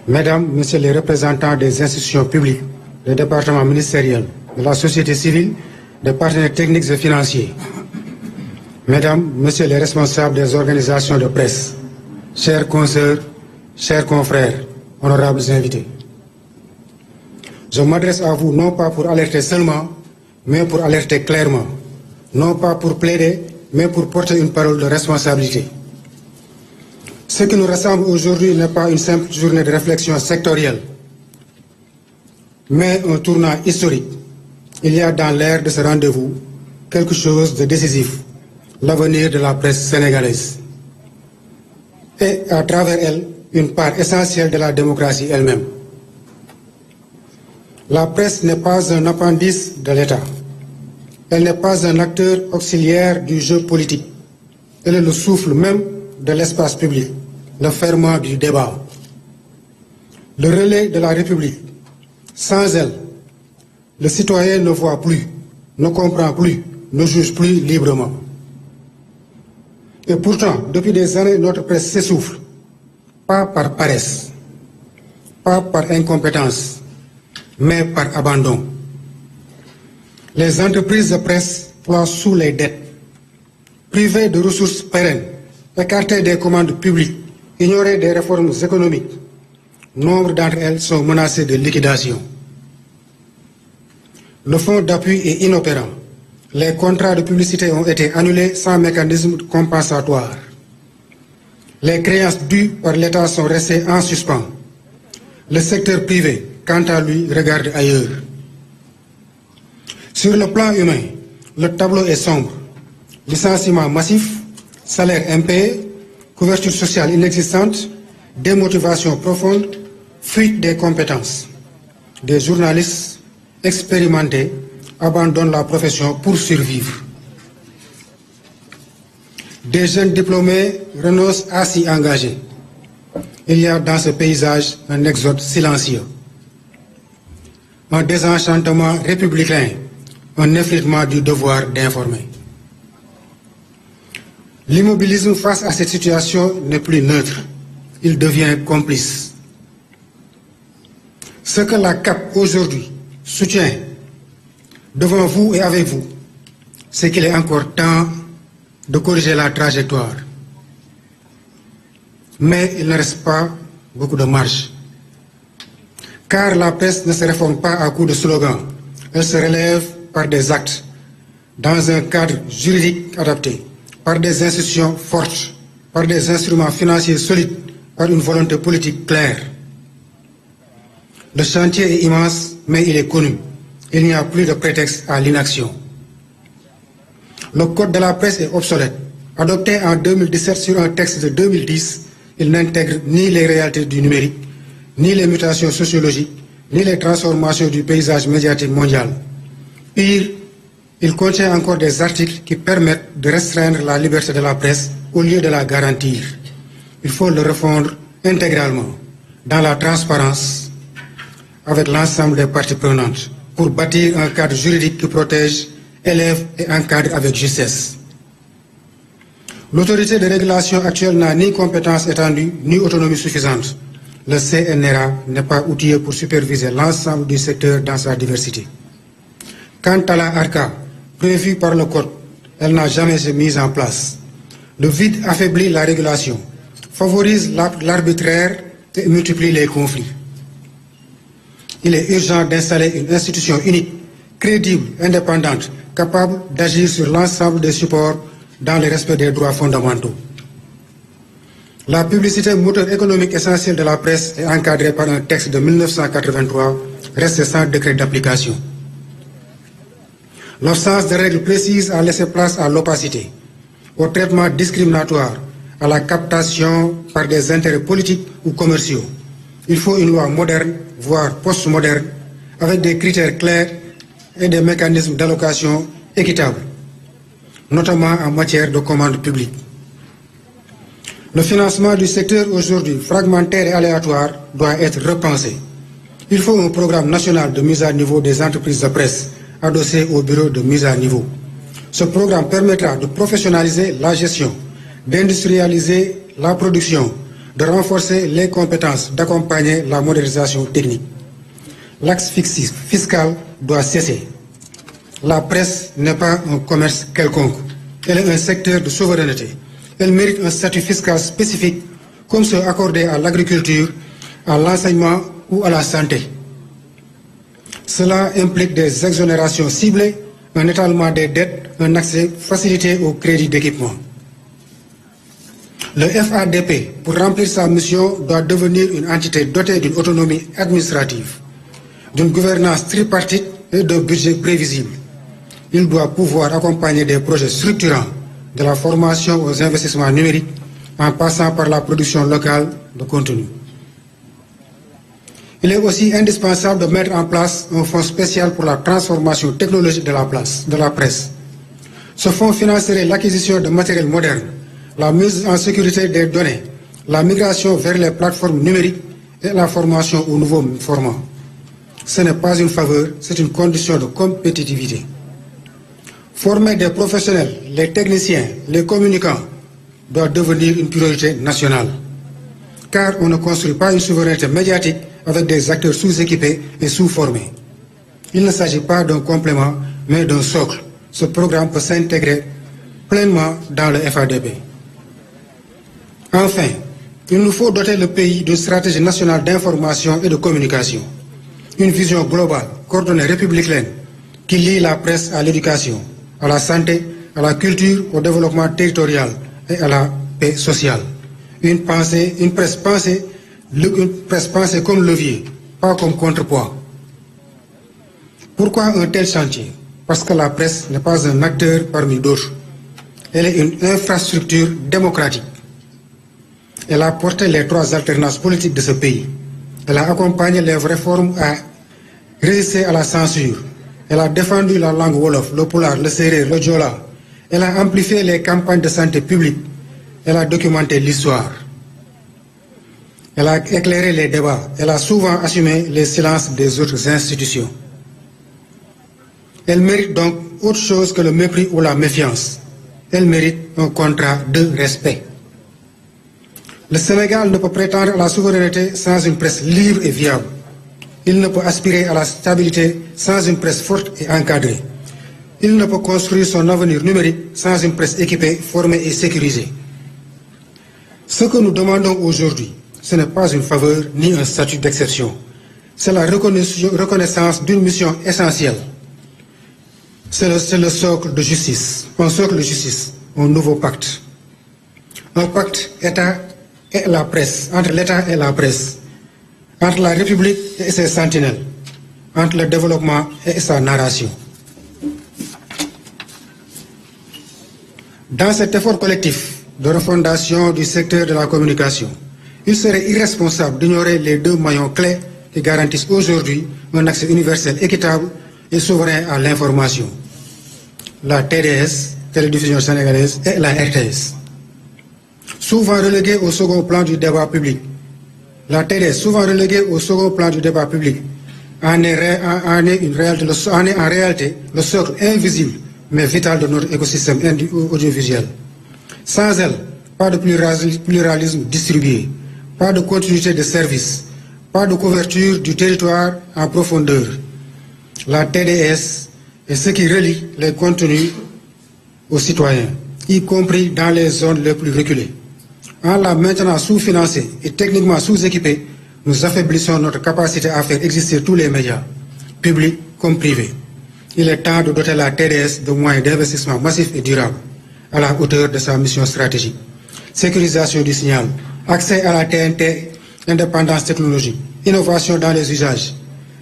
Mesdames, Messieurs les représentants des institutions publiques, des départements ministériels, de la société civile, des partenaires techniques et financiers, Mesdames, Messieurs les responsables des organisations de presse, chers consoeurs, chers confrères, honorables invités. Je m'adresse à vous non pas pour alerter seulement, mais pour alerter clairement, non pas pour plaider, mais pour porter une parole de responsabilité. Ce qui nous rassemble aujourd'hui n'est pas une simple journée de réflexion sectorielle, mais un tournant historique. Il y a dans l'air de ce rendez-vous quelque chose de décisif, l'avenir de la presse sénégalaise. Et à travers elle, une part essentielle de la démocratie elle-même. La presse n'est pas un appendice de l'État. Elle n'est pas un acteur auxiliaire du jeu politique. Elle est le souffle même de l'espace public, le ferment du débat, le relais de la République. Sans elle, le citoyen ne voit plus, ne comprend plus, ne juge plus librement. Et pourtant, depuis des années, notre presse s'essouffle, pas par paresse, pas par incompétence, mais par abandon. Les entreprises de presse ploient sous les dettes, privées de ressources pérennes, écartées des commandes publiques, ignorées des réformes économiques. Nombre d'entre elles sont menacées de liquidation. Le fonds d'appui est inopérant. Les contrats de publicité ont été annulés sans mécanisme compensatoire. Les créances dues par l'État sont restées en suspens. Le secteur privé, quant à lui, regarde ailleurs. Sur le plan humain, le tableau est sombre. Licenciements massifs, salaires impayés, couverture sociale inexistante, démotivation profonde, fuite des compétences. Des journalistes expérimentés abandonnent la profession pour survivre. Des jeunes diplômés renoncent à s'y engager. Il y a dans ce paysage un exode silencieux, un désenchantement républicain, un effritement du devoir d'informer. L'immobilisme face à cette situation n'est plus neutre, il devient complice. Ce que la CAP aujourd'hui soutient devant vous et avec vous, c'est qu'il est encore temps de corriger la trajectoire. Mais il ne reste pas beaucoup de marge. Car la presse ne se réforme pas à coups de slogans, elle se relève par des actes, dans un cadre juridique adapté, par des institutions fortes, par des instruments financiers solides, par une volonté politique claire. Le chantier est immense, mais il est connu. Il n'y a plus de prétexte à l'inaction. Le code de la presse est obsolète. Adopté en 2017 sur un texte de 2010, il n'intègre ni les réalités du numérique, ni les mutations sociologiques, ni les transformations du paysage médiatique mondial. Pire, il contient encore des articles qui permettent de restreindre la liberté de la presse au lieu de la garantir. Il faut le refondre intégralement, dans la transparence, avec l'ensemble des parties prenantes, pour bâtir un cadre juridique qui protège, élève et encadre avec justesse. L'autorité de régulation actuelle n'a ni compétence étendue, ni autonomie suffisante. Le CNRA n'est pas outillé pour superviser l'ensemble du secteur dans sa diversité. Quant à la ARCA, prévue par le Code, elle n'a jamais été mise en place. Le vide affaiblit la régulation, favorise l'arbitraire et multiplie les conflits. Il est urgent d'installer une institution unique, crédible, indépendante, capable d'agir sur l'ensemble des supports dans le respect des droits fondamentaux. La publicité, moteur économique essentiel de la presse, est encadrée par un texte de 1983, reste sans décret d'application. L'absence de règles précises a laissé place à l'opacité, au traitement discriminatoire, à la captation par des intérêts politiques ou commerciaux. Il faut une loi moderne, voire post-moderne, avec des critères clairs et des mécanismes d'allocation équitables, notamment en matière de commande publique. Le financement du secteur aujourd'hui, fragmentaire et aléatoire, doit être repensé. Il faut un programme national de mise à niveau des entreprises de presse, adossé au bureau de mise à niveau. Ce programme permettra de professionnaliser la gestion, d'industrialiser la production, de renforcer les compétences, d'accompagner la modernisation technique. L'axe fiscal doit cesser. La presse n'est pas un commerce quelconque. Elle est un secteur de souveraineté. Elle mérite un statut fiscal spécifique, comme ceux accordés à l'agriculture, à l'enseignement ou à la santé. Cela implique des exonérations ciblées, un étalement des dettes, un accès facilité au crédit d'équipement. Le FADP, pour remplir sa mission, doit devenir une entité dotée d'une autonomie administrative, d'une gouvernance tripartite et d'un budget prévisible. Il doit pouvoir accompagner des projets structurants, de la formation aux investissements numériques, en passant par la production locale de contenu. Il est aussi indispensable de mettre en place un fonds spécial pour la transformation technologique de la presse. Ce fonds financerait l'acquisition de matériel moderne, la mise en sécurité des données, la migration vers les plateformes numériques et la formation aux nouveaux formats. Ce n'est pas une faveur, c'est une condition de compétitivité. Former des professionnels, les techniciens, les communicants doit devenir une priorité nationale. Car on ne construit pas une souveraineté médiatique avec des acteurs sous-équipés et sous-formés. Il ne s'agit pas d'un complément, mais d'un socle. Ce programme peut s'intégrer pleinement dans le FADP. Enfin, il nous faut doter le pays d'une stratégie nationale d'information et de communication. Une vision globale, coordonnée républicaine, qui lie la presse à l'éducation, à la santé, à la culture, au développement territorial et à la paix sociale. Une presse pensée comme levier, pas comme contrepoids. Pourquoi un tel chantier? Parce que la presse n'est pas un acteur parmi d'autres. Elle est une infrastructure démocratique. Elle a porté les 3 alternances politiques de ce pays. Elle a accompagné les réformes à résister à la censure. Elle a défendu la langue wolof, le pulaar, le séeréer, le diola. Elle a amplifié les campagnes de santé publique. Elle a documenté l'histoire. Elle a éclairé les débats. Elle a souvent assumé les silences des autres institutions. Elle mérite donc autre chose que le mépris ou la méfiance. Elle mérite un contrat de respect. Le Sénégal ne peut prétendre à la souveraineté sans une presse libre et viable. Il ne peut aspirer à la stabilité sans une presse forte et encadrée. Il ne peut construire son avenir numérique sans une presse équipée, formée et sécurisée. Ce que nous demandons aujourd'hui, ce n'est pas une faveur ni un statut d'exception. C'est la reconnaissance d'une mission essentielle. C'est le socle de justice, un socle de justice, un nouveau pacte. Un pacte État et la presse, entre l'État et la presse, entre la République et ses sentinelles, entre le développement et sa narration. Dans cet effort collectif de refondation du secteur de la communication, il serait irresponsable d'ignorer les 2 maillons clés qui garantissent aujourd'hui un accès universel équitable et souverain à l'information. La TDS, Télédiffusion sénégalaise, et la RTS. Souvent reléguée au second plan du débat public. La TDS, souvent reléguée au second plan du débat public, en est en réalité le socle invisible mais vital de notre écosystème audiovisuel. Sans elle, pas de pluralisme distribué, pas de continuité de service, pas de couverture du territoire en profondeur. La TDS est ce qui relie les contenus aux citoyens, y compris dans les zones les plus reculées. En la maintenant sous-financée et techniquement sous-équipée, nous affaiblissons notre capacité à faire exister tous les médias, publics comme privés. Il est temps de doter la TDS de moyens d'investissement massifs et durables, à la hauteur de sa mission stratégique. Sécurisation du signal, accès à la TNT, indépendance technologique, innovation dans les usages.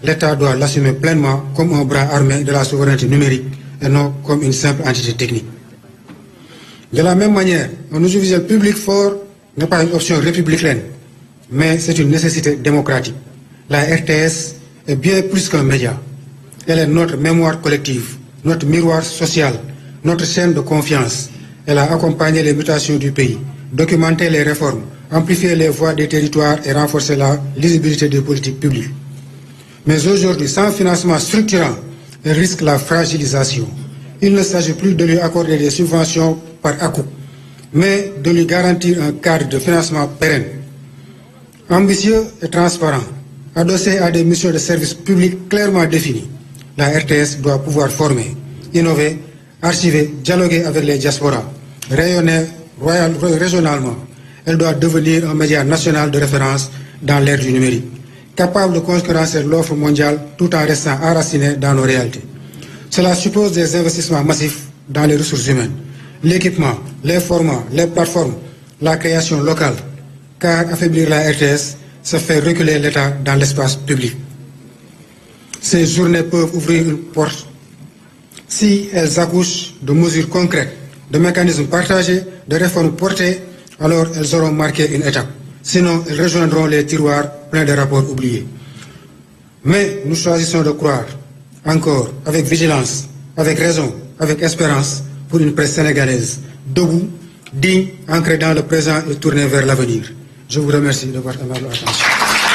L'État doit l'assumer pleinement comme un bras armé de la souveraineté numérique et non comme une simple entité technique. De la même manière, un audiovisuel public fort n'est pas une option républicaine, mais c'est une nécessité démocratique. La RTS est bien plus qu'un média. Elle est notre mémoire collective, notre miroir social, notre chaîne de confiance. Elle a accompagné les mutations du pays, documenté les réformes, amplifié les voix des territoires et renforcé la lisibilité des politiques publiques. Mais aujourd'hui, sans financement structurant, elle risque la fragilisation. Il ne s'agit plus de lui accorder des subventions par à-coup, mais de lui garantir un cadre de financement pérenne. Ambitieux et transparent, adossé à des missions de service public clairement définies, la RTS doit pouvoir former, innover, archiver, dialoguer avec les diasporas, rayonner régionalement. Elle doit devenir un média national de référence dans l'ère du numérique, capable de concurrencer l'offre mondiale tout en restant enraciné dans nos réalités. Cela suppose des investissements massifs dans les ressources humaines, l'équipement, les formats, les plateformes, la création locale, car affaiblir la RTS, ça fait reculer l'État dans l'espace public. Ces journées peuvent ouvrir une porte si elles accouchent de mesures concrètes, de mécanismes partagés, de réformes portées, alors elles auront marqué une étape. Sinon, elles rejoindront les tiroirs pleins de rapports oubliés. Mais nous choisissons de croire, encore, avec vigilance, avec raison, avec espérance, pour une presse sénégalaise, debout, digne, ancrée dans le présent et tournée vers l'avenir. Je vous remercie de votre aimable attention.